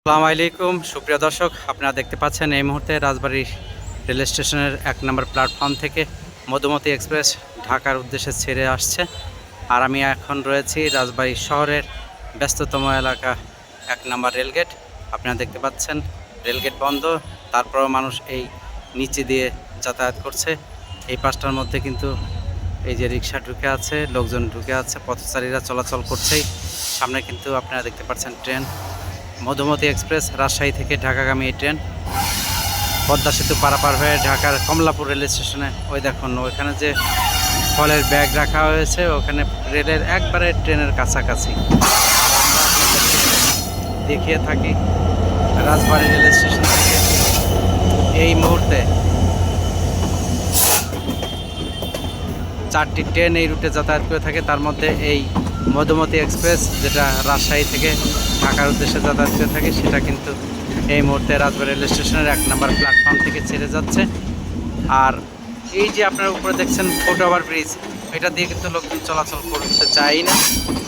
আসসালামু আলাইকুম সুপ্রিয় দর্শক, আপনারা দেখতে পাচ্ছেন এই মুহূর্তে রাজবাড়ী রেল স্টেশনের 1 নম্বর প্ল্যাটফর্ম থেকে মধুমতি এক্সপ্রেস ঢাকার উদ্দেশ্যে ছেড়ে আসছে। আর আমি এখন রয়েছি রাজবাড়ী শহরের ব্যস্ততম এলাকা 1 নম্বর রেলগেট। আপনারা দেখতে পাচ্ছেন রেলগেট বন্ধ, তারপরও মানুষ এই নিচে দিয়ে যাতায়াত করছে। এই পাশটার মধ্যে কিন্তু এই যে রিক্সা ঢুকে আছে, লোকজন ঢুকে আছে, পথচারীরা চলাচল করছেই। সামনে কিন্তু আপনারা দেখতে পাচ্ছেন ট্রেন মধুমতি এক্সপ্রেস, রাজশাহী থেকে ঢাকাগামী এই ট্রেন পদ্মা সেতু পারাপার হয়ে ঢাকার কমলাপুর রেল স্টেশনে ওই দেখুন ওইখানে যে ফলের ব্যাগ রাখা হয়েছে, ওখানে রেলের একবারে ট্রেনের কাছাকাছি দেখিয়ে থাকি। রাজবাড়ী রেল স্টেশন থেকে এই মুহূর্তে 4টি ট্রেন এই রুটে যাতায়াত করে থাকে। তার মধ্যে এই মধুমতি এক্সপ্রেস, যেটা রাজশাহী থেকে ঢাকার উদ্দেশ্যে যাতায়াত করে থাকে, সেটা কিন্তু এই মুহূর্তে রাজবাড়ী রেল স্টেশনের 1 নম্বর প্ল্যাটফর্ম থেকে ছেড়ে যাচ্ছে। আর এই যে আপনারা উপরে দেখছেন ফুটওভার ব্রিজ, এটা দিয়ে কিন্তু লোকজন চলাচল করতে চায় না,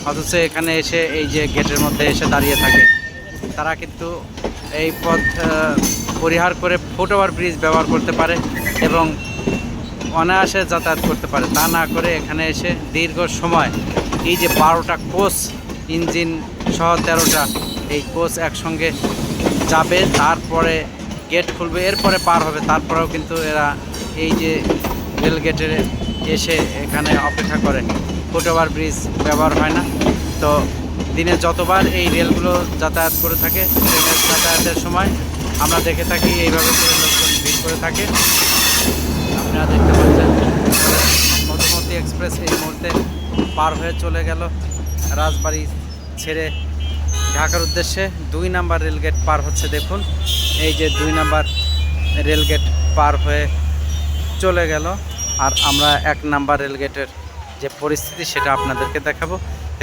অথচ এখানে এসে এই যে গেটের মধ্যে এসে দাঁড়িয়ে থাকে। তারা কিন্তু এই পথ পরিহার করে ফুটওভার ব্রিজ ব্যবহার করতে পারে এবং অনায়াসে যাতায়াত করতে পারে। তা না করে এখানে এসে দীর্ঘ সময় এই যে 12টা কোচ ইঞ্জিন সহ 13টা এই কোচ একসঙ্গে যাবে, তারপরে গেট খুলবে, এরপরে পার হবে, তারপরেও কিন্তু এরা এই যে রেল গেটে এসে এখানে অপেক্ষা করে। ফুটওভার ব্রিজ ব্যবহার হয় না। তো দিনে যতবার এই রেলগুলো যাতায়াত করে থাকে, ট্রেনের যাতায়াতের সময় আমরা দেখে থাকি এইভাবে করে লোকজন ভিড় করে থাকে। আপনারা দেখতে পাচ্ছেন মধুমতি এক্সপ্রেস এই মুহূর্তে পার হয়ে চলে গেল রাজবাড়ী ছেড়ে ঢাকার উদ্দেশ্যে। 2 নম্বর রেলগেট পার হচ্ছে, দেখুন এই যে 2 নম্বর রেলগেট পার হয়ে চলে গেল। আর আমরা 1 নম্বর রেলগেটের যে পরিস্থিতি সেটা আপনাদেরকে দেখাবো।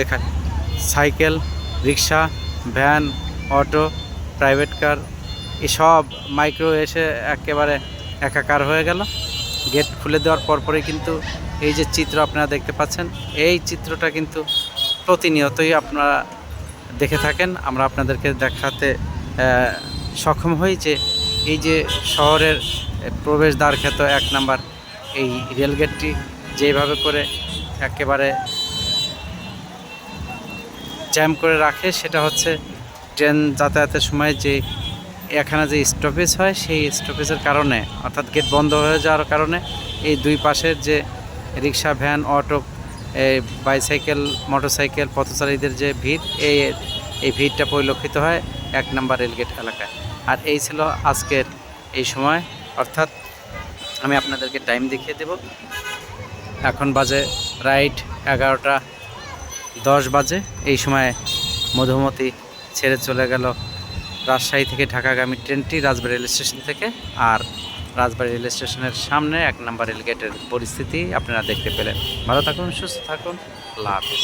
এখানে সাইকেল, রিক্সা, ভ্যান, অটো, প্রাইভেট কার এসব মাইক্রো এসে একেবারে একাকার হয়ে গেল। গেট খুলে দেওয়ার পরপরই কিন্তু এই যে চিত্র আপনারা দেখতে পাচ্ছেন, এই চিত্রটা কিন্তু প্রতিনিয়তই আপনারা দেখে থাকেন। আমরা আপনাদেরকে দেখাতে সক্ষম হই যে এই যে শহরের প্রবেশদ্বার খ্যাত 1 নম্বর এই রেলগেটটি যেভাবে করে একেবারে জ্যাম করে রাখে, সেটা হচ্ছে ট্রেন যাতায়াতের সময় যে এখানে যে স্টপেজ হয়, সেই স্টপেজের কারণে, অর্থাৎ গেট বন্ধ হয়ে যাওয়ার কারণে এই দুই পাশের যে রিক্সা, ভ্যান, অটো, বাইসাইকেল, মোটরসাইকেল পথচারীদের যে ভিড়, এই ভিড়টা পরিলক্ষিত হয় 1 নম্বর রেলগেট এলাকায়। আর এই ছিল আজকের এই সময়, অর্থাৎ আমি আপনাদেরকে টাইম দেখিয়ে দেব। এখন বাজে রাইট 11টা 10 বাজে। এই সময় মধুমতি ছেড়ে চলে গেল রাজশাহী থেকে ঢাকাগামী ট্রেনটি রাজবাড়ী রেল স্টেশন থেকে। আর রাজবাড়ী রেল স্টেশনের সামনে 1 নম্বর রেলগেটের পরিস্থিতি আপনারা দেখতে পেলেন। ভালো থাকুন, সুস্থ থাকুন, আল্লাহ হাফেজ।